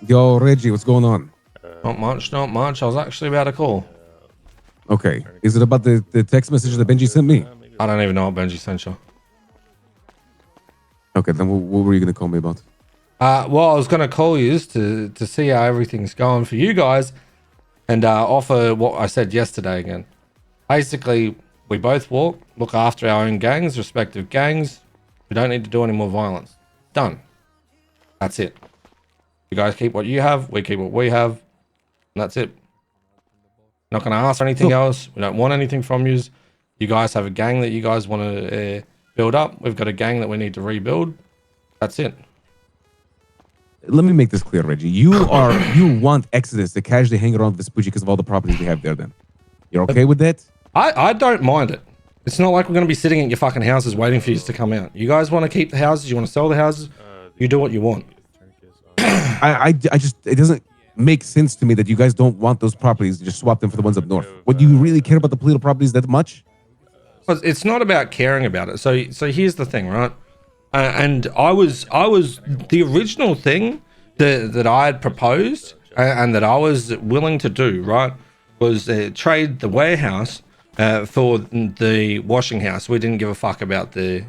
Yo, Reggie, what's going on? Not much, not much. I was actually about to call. Okay. Is it about the text message that Benji sent me? I don't even know what Benji sent you. Okay, then what were you going to call me about? Well, I was going to call you to see how everything's going for you guys and offer what I said yesterday again. Basically, we both look after our own gangs, respective gangs. We don't need to do any more violence. Done. That's it. You guys keep what you have, we keep what we have, and that's it. Not going to ask for anything else. We don't want anything from you. You guys have a gang that you guys want to build up. We've got a gang that we need to rebuild. That's it. Let me make this clear, Reggie. You want Exodus to casually hang around Vespucci because of all the properties we have there then. You're okay with that? I don't mind it. It's not like we're going to be sitting at your fucking houses waiting for you to come out. You guys want to keep the houses, you want to sell the houses, you do what you want. I just, it doesn't make sense to me that you guys don't want those properties and just swap them for the ones up north. What, do you really care about the political properties that much? It's not about caring about it. So here's the thing, right? And I was the original thing that I had proposed and that I was willing to do, right, was trade the warehouse for the washing house. We didn't give a fuck about the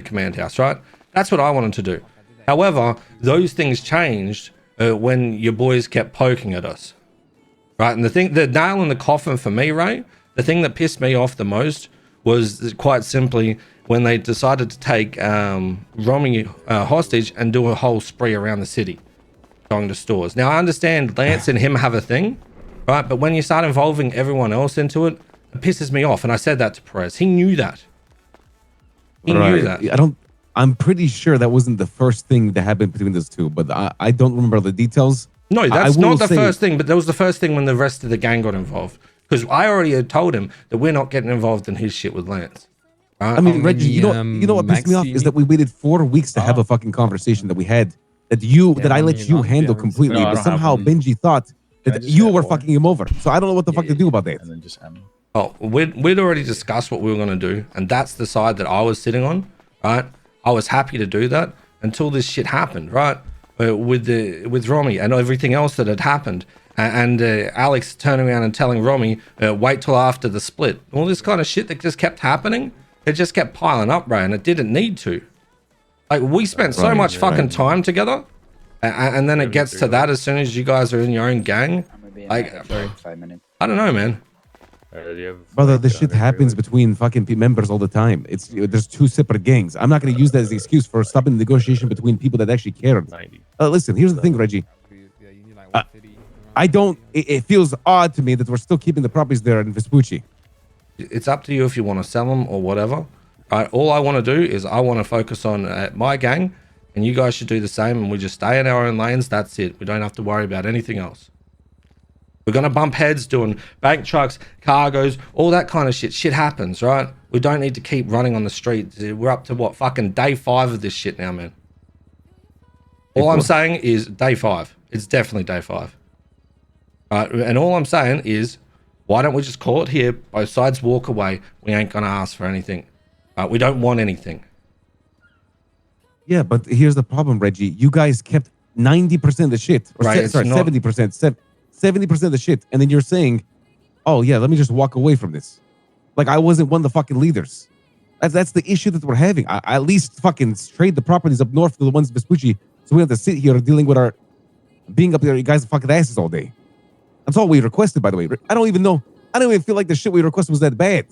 command house, right? That's what I wanted to do. However, those things changed when your boys kept poking at us, right? And the nail in the coffin for me, Ray, the thing that pissed me off the most was quite simply when they decided to take Romy hostage and do a whole spree around the city, going to stores. Now, I understand Lance and him have a thing, right? But when you start involving everyone else into it, it pisses me off. And I said that to Perez. He knew that. He knew that. I'm pretty sure that wasn't the first thing that happened between those two, but I don't remember the details. No, that's not the first thing, but that was the first thing when the rest of the gang got involved. Because I already had told him that we're not getting involved in his shit with Lance. I mean, Reggie, you know what pissed me off is that we waited 4 weeks to have a fucking conversation that we had, that I let you handle completely, but somehow Benji thought that you were fucking him over. So I don't know what the fuck to do about that. And then just Oh, we'd already discussed what we were going to do, and that's the side that I was sitting on, right? I was happy to do that until this shit happened, right? With Romy and everything else that had happened. And Alex turning around and telling Romy, wait till after the split. All this kind of shit that just kept happening. It just kept piling up, Ray, and it didn't need to. Like, we spent so much fucking time together, and then it gets to that as soon as you guys are in your own gang. Like, 5 minutes. I don't know, man. Brother, this shit happens between fucking members all the time. There's two separate gangs. I'm not going to use that as an excuse for stopping the negotiation between people that actually care. Listen, here's the thing, Reggie. It feels odd to me that we're still keeping the properties there in Vespucci. It's up to you if you want to sell them or whatever. All I want to do is I want to focus on my gang, and you guys should do the same, and we just stay in our own lanes. That's it. We don't have to worry about anything else. We're going to bump heads doing bank trucks, cargoes, all that kind of shit. Shit happens, right? We don't need to keep running on the streets. We're up to what, fucking day 5 of this shit now, man. All I'm saying is day 5. It's definitely day 5. And all I'm saying is, why don't we just call it here? Both sides walk away. We ain't going to ask for anything. We don't want anything. Yeah, but here's the problem, Reggie. You guys kept 90% of the shit. Or Right, 70%. 70% of the shit. And then you're saying, oh, yeah, let me just walk away from this. Like I wasn't one of the fucking leaders. That's the issue that we're having. I at least fucking trade the properties up north to the ones in Vespucci, so we have to sit here dealing with being up there, you guys' fucking asses all day. That's all we requested, by the way. I don't even feel like the shit we requested was that bad.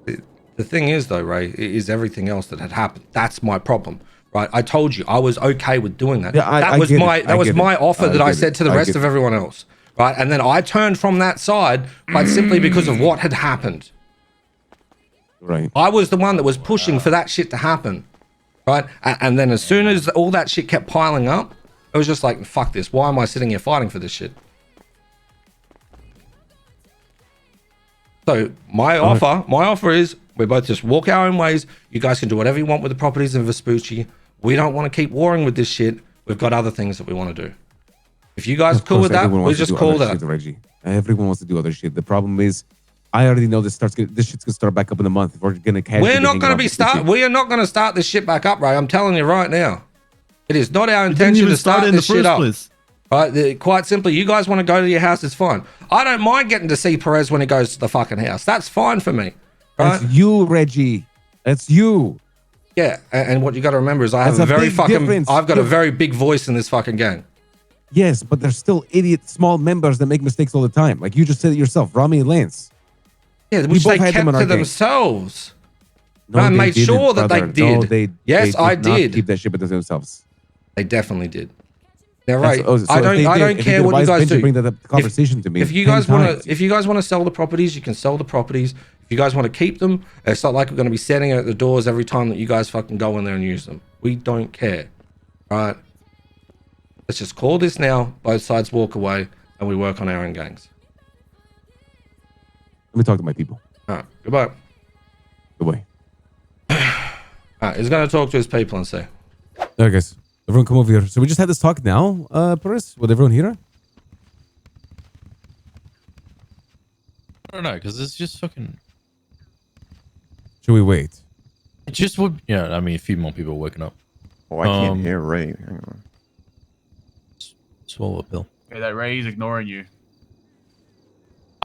The thing is, though, Ray, is everything else that had happened. That's my problem, right? I told you I was okay with doing that. Yeah, that was my offer that I said to the rest of everyone else, right? And then I turned from that side quite simply because of what had happened. Right. I was the one that was pushing for that shit to happen, right? And then as soon as all that shit kept piling up, it was just like, fuck this. Why am I sitting here fighting for this shit? So my offer is we both just walk our own ways. You guys can do whatever you want with the properties in Vespucci. We don't want to keep warring with this shit. We've got other things that we want to do. If you guys are cool with that, we just call that. Reggie. Everyone wants to do other shit. The problem is, I already know this shit's gonna start back up in a month. If we're gonna we're not gonna we are not gonna start this shit back up, Ray. I'm telling you right now. It is not our intention to start this shit up. Right? Quite simply, you guys want to go to your house, it's fine. I don't mind getting to see Perez when he goes to the fucking house. That's fine for me. Right? That's you, Reggie. That's you. Yeah, and what you got to remember is I have That's a a very big fucking, difference. I've got a very big voice in this fucking gang. Yes, but there's still idiot small members that make mistakes all the time. Like you just said it yourself, Rami and Lance. Yeah, which both they had them kept in our to gang. themselves. No, I they made didn't, sure that brother. they did. No, they Yes, did I not did. keep that shit with themselves. They definitely did. They're right. So I don't care what you guys do. Bring that up conversation to me. If you guys want to sell the properties, you can sell the properties. If you guys want to keep them, it's not like we're going to be standing at the doors every time that you guys fucking go in there and use them. We don't care. All right. Let's just call this now. Both sides walk away, and we work on our own gangs. Let me talk to my people. All right. Goodbye. Goodbye. All right. He's going to talk to his people and say. All right, guys. Everyone come over here. So we just had this talk now, Perez, with everyone here? I don't know, because it's just fucking... Should we wait? It just would... Yeah, I mean, a few more people are waking up. Oh, I can't hear Ray. Hang on. Swallow a pill. Yeah, that Ray's ignoring you.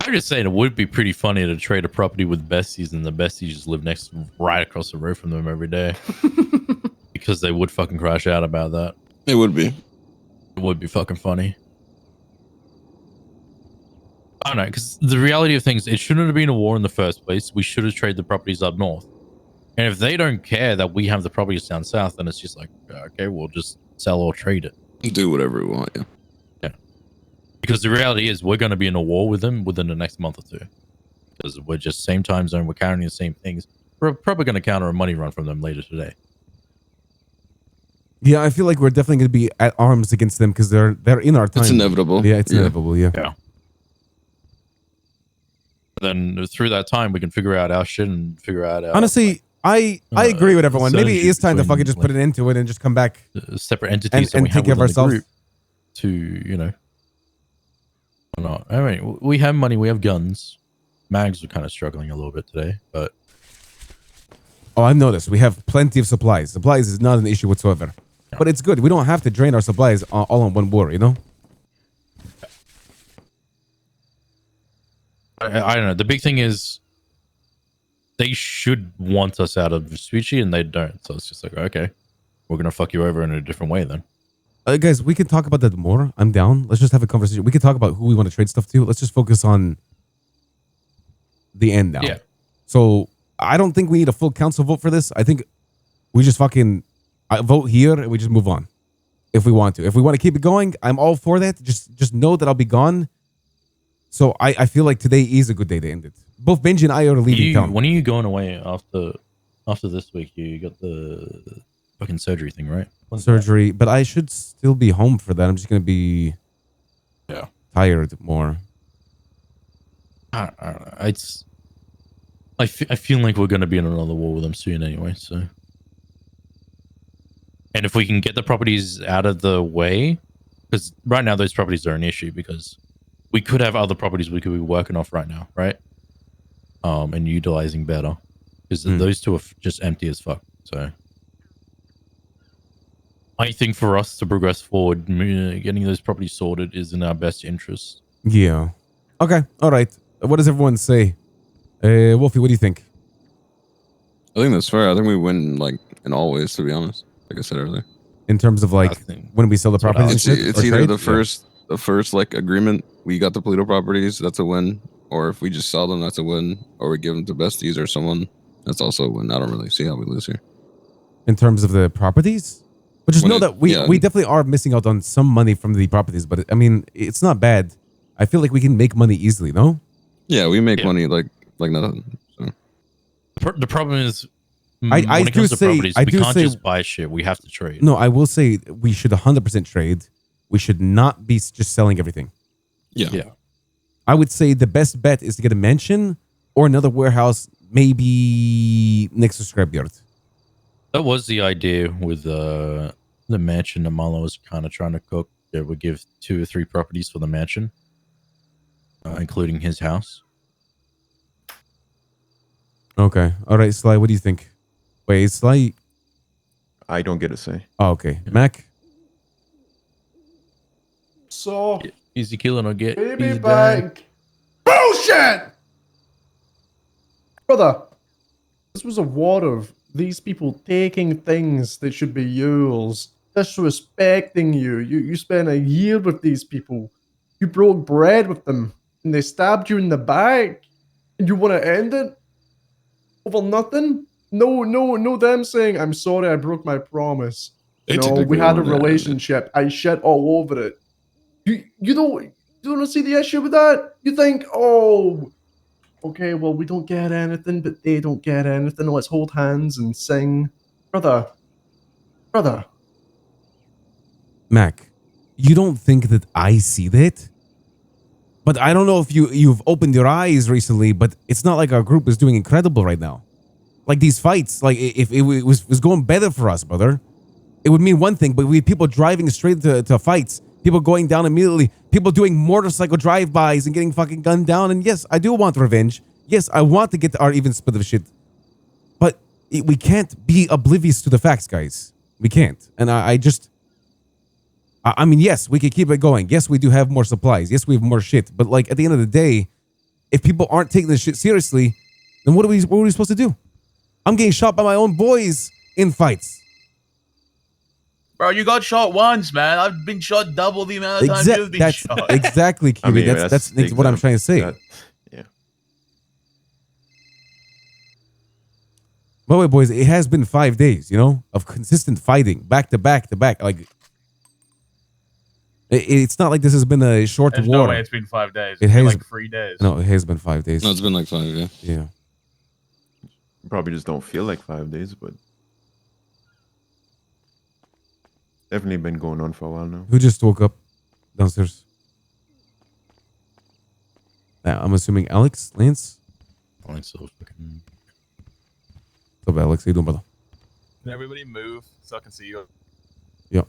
I'm just saying it would be pretty funny to trade a property with besties and the besties just live right across the road from them every day. Because they would fucking crash out about that. It would be. It would be fucking funny. I don't know, because the reality of things, it shouldn't have been a war in the first place. We should have traded the properties up north. And if they don't care that we have the properties down south, then it's just like, okay, we'll just sell or trade it. Do whatever we want, yeah. Yeah. Because the reality is we're going to be in a war with them within the next month or two. Because we're just same time zone, we're carrying the same things. We're probably going to counter a money run from them later today. Yeah, I feel like we're definitely going to be at arms against them because they're in our time. It's inevitable. Yeah, it's inevitable, yeah. Yeah. Then through that time, we can figure out our shit and figure out our... Honestly, I agree with everyone. Maybe it is time to between, fucking just put an end to it and just come back. Separate entities and that we take have care of within the ourselves. group to, you know... Or not. I mean, we have money, we have guns. Mags are kind of struggling a little bit today, but... Oh, I've noticed. We have plenty of supplies. Supplies is not an issue whatsoever. Yeah. But it's good. We don't have to drain our supplies all on one war, you know? I don't know. The big thing is they should want us out of Vespucci and they don't. So it's just like, okay, we're going to fuck you over in a different way then. Guys, we can talk about that more. I'm down. Let's just have a conversation. We can talk about who we want to trade stuff to. Let's just focus on the end now. Yeah. So I don't think we need a full council vote for this. I think we just fucking vote here and we just move on if we want to. If we want to keep it going, I'm all for that. Just know that I'll be gone. So I feel like today is a good day to end it. Both Benji and I are leaving town. When are you going away after this week? You got the fucking surgery thing, right? Surgery, but I should still be home for that. I'm just going to be tired more. I don't know. I feel like we're going to be in another war with them soon anyway, so. And if we can get the properties out of the way, because right now those properties are an issue because we could have other properties we could be working off right now, right? And utilizing better. Because those two are just empty as fuck, so. I think for us to progress forward, getting those properties sorted is in our best interest. Yeah. Okay. All right. What does everyone say? Wolfie, what do you think? I think that's fair. I think we win like in all ways, to be honest. Like I said earlier. In terms of like when we sell the properties and shit? It's either the first like agreement, we got the Polito properties, that's a win. Or if we just sell them, that's a win. Or we give them to besties or someone, that's also a win. I don't really see how we lose here. In terms of the properties? But just know that we definitely are missing out on some money from the properties. But I mean, it's not bad. I feel like we can make money easily, no? Yeah, we make money like nothing. So. The problem is, I when it comes to properties, we can't say, just buy shit. We have to trade. No, I will say we should 100% trade. We should not be just selling everything. Yeah. I would say the best bet is to get a mansion or another warehouse, maybe next to Scrapyard. That was the idea with the mansion that Marlon was kind of trying to cook. They would give 2 or 3 properties for the mansion, including his house. Okay. All right, Sly, what do you think? Wait, Sly... I don't get a say. Oh, okay. Mac? So, Easy killing or get baby easy dying. back. Bullshit! Brother, this was a war of these people taking things that should be yours, disrespecting you. You spent a year with these people. You broke bread with them, and they stabbed you in the back. And you want to end it? Over nothing? No, them saying, I'm sorry I broke my promise. They No, typically we had a want to end it. relationship. I shit all over it. You don't see the issue with that? You think, oh, okay, well, we don't get anything, but they don't get anything. Let's hold hands and sing. Brother. Mac, you don't think that I see that? But I don't know if you've opened your eyes recently, but it's not like our group is doing incredible right now. Like these fights, like if it was going better for us, brother, it would mean one thing, but we had people driving straight to fights, people going down immediately, people doing motorcycle drive-bys and getting fucking gunned down. And yes, I do want revenge. Yes, I want to get our even split of shit. But we can't be oblivious to the facts, guys. We can't. And I mean, yes, we can keep it going. Yes, we do have more supplies. Yes, we have more shit. But like at the end of the day, if people aren't taking this shit seriously, then what are we supposed to do? I'm getting shot by my own boys in fights. Bro, you got shot once, man. I've been shot double the amount of times you've been shot. Exactly, Kiwi. I mean, that's what I'm trying to say. Yeah. By the way, boys, it has been 5 days, of consistent fighting, back to back to back. Like, it's not like this has been a short There's war. no way it's been 5 days. It It's been has like 3 days. No, it has been 5 days. No, it's been like 5, yeah. Yeah. You probably just don't feel like 5 days, but definitely been going on for a while now. Who just woke up downstairs? I'm assuming Alex, Lance. What's What's up, Alex? How you doing, brother? Can everybody move so I can see you? Yep.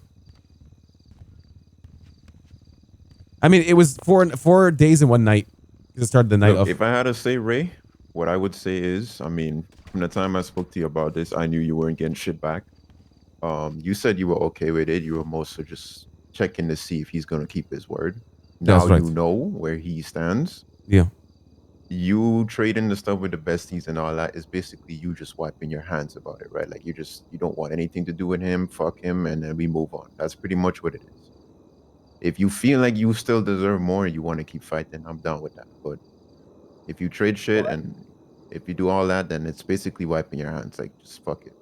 I mean, it was 4 days and 1 night. It started the night Look, of. if I had to say, Ray, what I would say is, I mean, from the time I spoke to you about this, I knew you weren't getting shit back. You said you were okay with it. You were mostly just checking to see if he's going to keep his word. Now That's right. you know where he stands. Yeah. You trading the stuff with the besties and all that is basically you just wiping your hands about it, right? Like you don't want anything to do with him, fuck him, and then we move on. That's pretty much what it is. If you feel like you still deserve more and you want to keep fighting, I'm down with that. But if you trade shit and if you do all that, then it's basically wiping your hands. Like, just fuck it.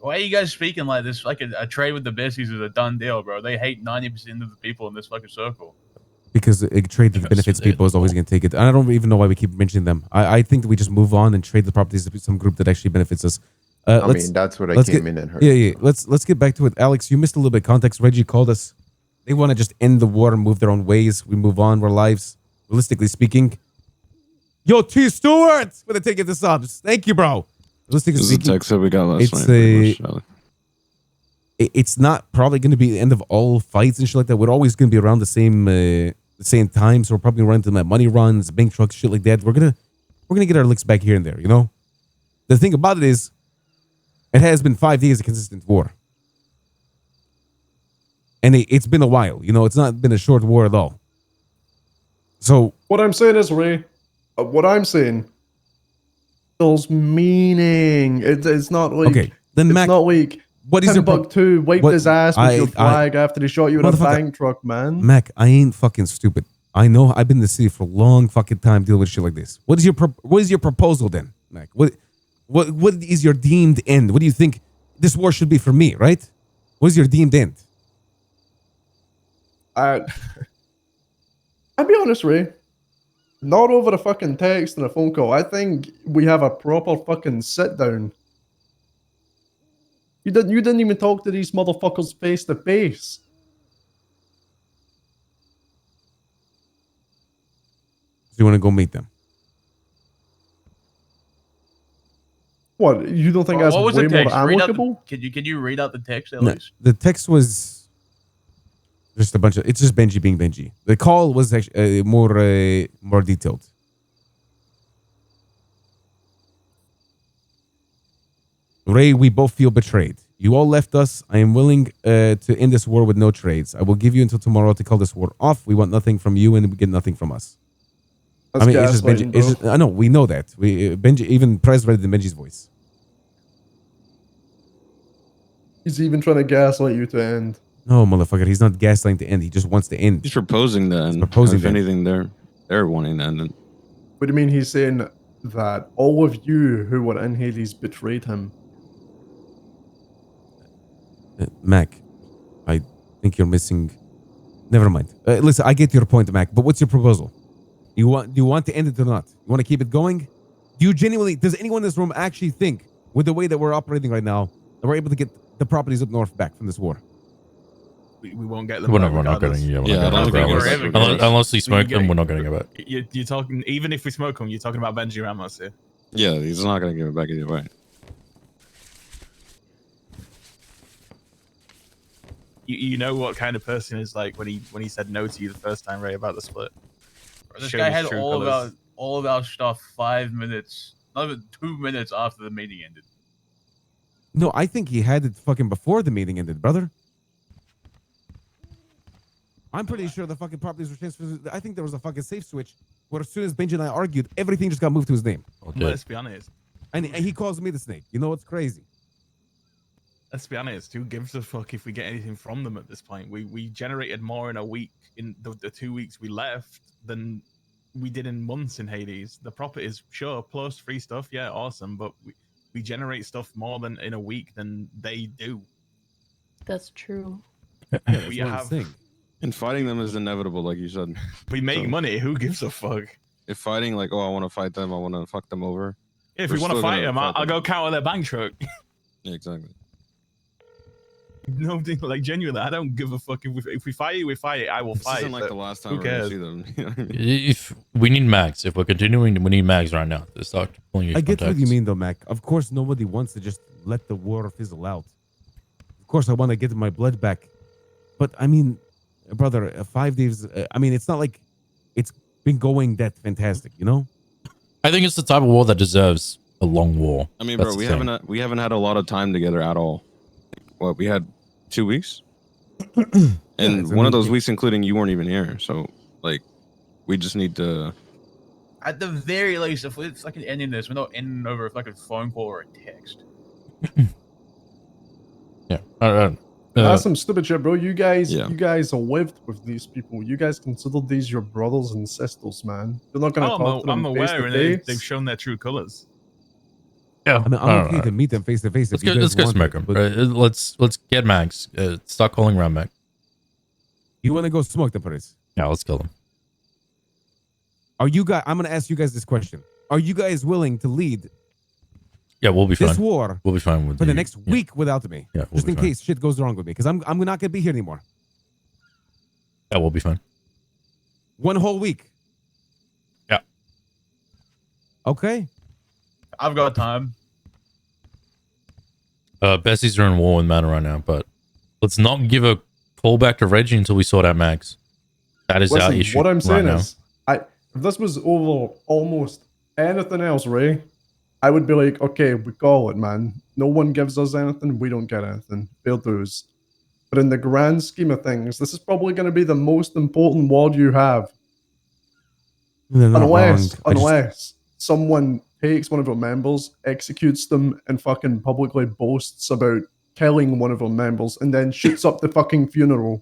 Why are you guys speaking like this? Like a trade with the besties is a done deal, bro. They hate 90% of the people in this fucking circle. Because a trade that benefits people is always going to take it. And I don't even know why we keep mentioning them. I think that we just move on and trade the properties to some group that actually benefits us. I mean, that's what I came in and heard. Yeah. Let's get back to it. Alex, you missed a little bit of context. Reggie called us. They want to just end the war and move their own ways. We move on with our lives. Realistically speaking. Yo, T. Stewart! For the ticket to subs. Thank you, bro. Realistically This is the speaking, text that we got last it's night. pretty much, it's not probably going to be the end of all fights and shit like that. We're always going to be around the same time. So we're probably running to money runs, bank trucks, shit like that. We're gonna get our licks back here and there. The thing about it is, it has been 5 days of consistent war, and it's been a while. It's not been a short war at all. So What I'm saying is, Ray, there's meaning. It's not like, okay, then it's Mac, not like what is your Timbuktu wiped what- his ass with your I- flag after they shot you in a Motherfucker. bank truck, man. Mac, I ain't fucking stupid. I know I've been in the city for a long fucking time dealing with shit like this. What is your proposal then, Mac? What is your deemed end? What do you think this war should be for me, right? What is your deemed end? I'll be honest, Ray. Not over a fucking text and a phone call. I think we have a proper fucking sit down. You didn't even talk to these motherfuckers face to face. So you want to go meet them? What? You don't think Bro, that's what was way the more text? Read out amicable? can you read out the text at No, least? the text was just a bunch of. It's just Benji being Benji. The call was actually more detailed. Ray, we both feel betrayed. You all left us. I am willing to end this war with no trades. I will give you until tomorrow to call this war off. We want nothing from you, and we get nothing from us. That's I mean, it's just Benji. gaslighting, It's bro. just, I know we know that. Benji, even Perez read it in Benji's voice. He's even trying to gaslight you to end. No, motherfucker, he's not gaslighting to end. He just wants to end. He's proposing the end. proposing if the end. anything, they're wanting to end it. What do you mean he's saying that all of you who were in Hades betrayed him? Mac, I think you're missing. Never mind. Listen, I get your point, Mac. But what's your proposal? Do you want to end it or not? You want to keep it going? Do you genuinely? Does anyone in this room actually think, with the way that we're operating right now, that we're able to get the properties up north back from this war? We won't get them. We're back not regardless. getting. Yeah, Yeah, I don't think we're we're ever ever gonna- unless we smoke get- them, we're not getting it back. You're talking, even if we smoke them, you're talking about Benji Ramos here. Yeah, he's not gonna give it back either way. You know what kind of person is like when he said no to you the first time, Ray, about the split. This Showed guy his had true all colours. of our stuff 5 minutes, not even 2 minutes after the meeting ended. No, I think he had it fucking before the meeting ended, brother. I'm pretty sure the fucking properties were transferred. I think there was a fucking safe switch where as soon as Benji and I argued, everything just got moved to his name. Oh, Let's be honest. And he calls me the snake. You know what's crazy? Let's be honest. Who gives a fuck if we get anything from them at this point? We generated more in a week in the 2 weeks we left than we did in months in Hades. The profit is sure plus free stuff, yeah, awesome, but we generate stuff more than in a week than they do. That's true. We That's what I'm have saying. And fighting them is inevitable, like you said. we make So- money. Who gives a fuck? If fighting, like, oh, I want to fight them, I want to fuck them over. If We're we want to still fight gonna them, fight I'll them. go counter their bank truck. Yeah, exactly. No, like genuinely, I don't give a fuck if we fight you, we fight. I will This fight. isn't like but the last time who we're gonna cares? see them. You know what I mean? If we need mags, if we're continuing, we need mags right now to start pulling. I get what you mean, though, Mac. Of course, nobody wants to just let the war fizzle out. Of course, I want to get my blood back. But, I mean, brother, 5 days, I mean, it's not like it's been going that fantastic, you know? I think it's the type of war that deserves a long war. I mean, That's bro, the we thing. haven't had a lot of time together at all. What, we had 2 weeks? And it's one of those amazing. weeks, including you, weren't even here. So, like, we just need to. At the very least, if we're fucking ending this, we're not ending over a fucking phone call or a text. Yeah. That's some stupid shit, bro. You guys Yeah. lived with these people. You guys considered these your brothers and sisters, man. You're not gonna Oh, talk to them I'm face aware, to and face. they've shown their true colors. Yeah. I mean, I'm okay to meet them face to face. Let's go smoke them. Let's get mags. Start calling around Mag. You want to go smoke them, Perez? Yeah, let's kill them. Are you guys, I'm going to ask you guys this question. Are you guys willing to lead Yeah, we'll be fine. this war We'll be fine with for the you. next Yeah. week without me? Yeah, we'll just be in fine. case shit goes wrong with me. Because I'm not going to be here anymore. Yeah, we'll be fine. One whole week. Yeah. Okay. I've got time. Bessie's are in war with Mana right now, but let's not give a call back to Reggie until we sort out mags. That is our Listen, issue what I'm saying right now. is, if this was over almost anything else, Ray, I would be like, okay, we call it, man. No one gives us anything, we don't get anything. Fair dues. But in the grand scheme of things, this is probably going to be the most important ward you have. They're not Unless wrong. I just- unless someone takes one of our members, executes them, and fucking publicly boasts about killing one of our members, and then shoots up the fucking funeral.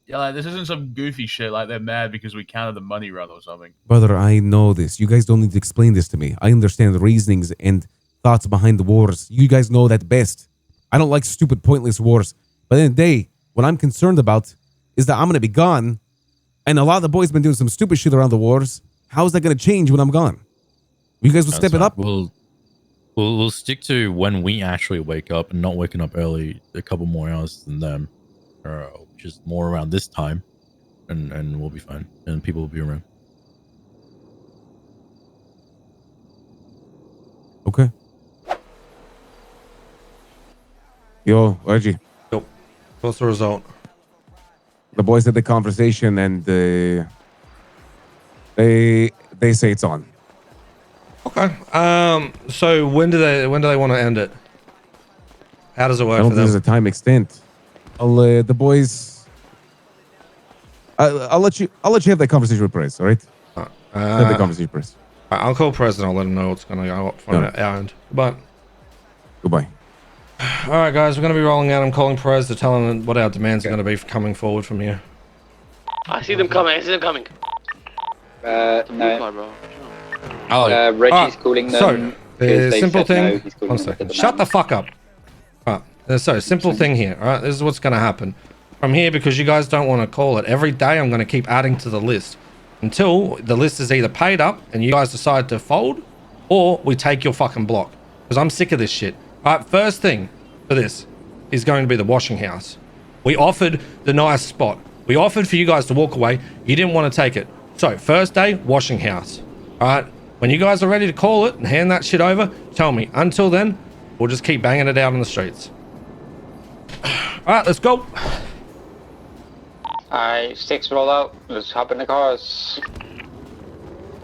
Yeah, like, this isn't some goofy shit like they're mad because we counted the money run or something. Brother, I know this. You guys don't need to explain this to me. I understand the reasonings and thoughts behind the wars. You guys know that best. I don't like stupid, pointless wars. But in the day, what I'm concerned about is that I'm going to be gone, and a lot of the boys been doing some stupid shit around the wars. How is that going to change when I'm gone? You guys will step it up? We'll stick to when we actually wake up and not waking up early a couple more hours than them. Just more around this time, and we'll be fine, and people will be around. Okay. Yo, Reggie. What's the result? The boys had the conversation, and they say it's on. Okay. So when do they want to end it? How does it I work don't for think there's them? a time extent. I'll the boys. I'll let you have that conversation with Perez. All right. Have the conversation with Perez. I'll call President. I'll let him know what's going to go up from Alright. our end. But Goodbye. all right, guys, we're going to be rolling out. I'm calling Perez to tell him what our demands are going to be for coming forward from here. I see them coming. No. Oh, Reggie's calling them. So the they simple said no, thing. he's calling One them second. at Shut the moment. fuck up. All right. So simple thing here. All right. This is what's going to happen from here because you guys don't want to call it every day. I'm going to keep adding to the list until the list is either paid up and you guys decide to fold, or we take your fucking block because I'm sick of this shit. All right. First thing for this is going to be the washing house. We offered the nice spot. We offered for you guys to walk away. You didn't want to take it. So first day, washing house. All right. When you guys are ready to call it and hand that shit over, tell me. Until then, we'll just keep banging it out on the streets. All right, let's go. Alright, 6 roll out. Let's hop in the cars.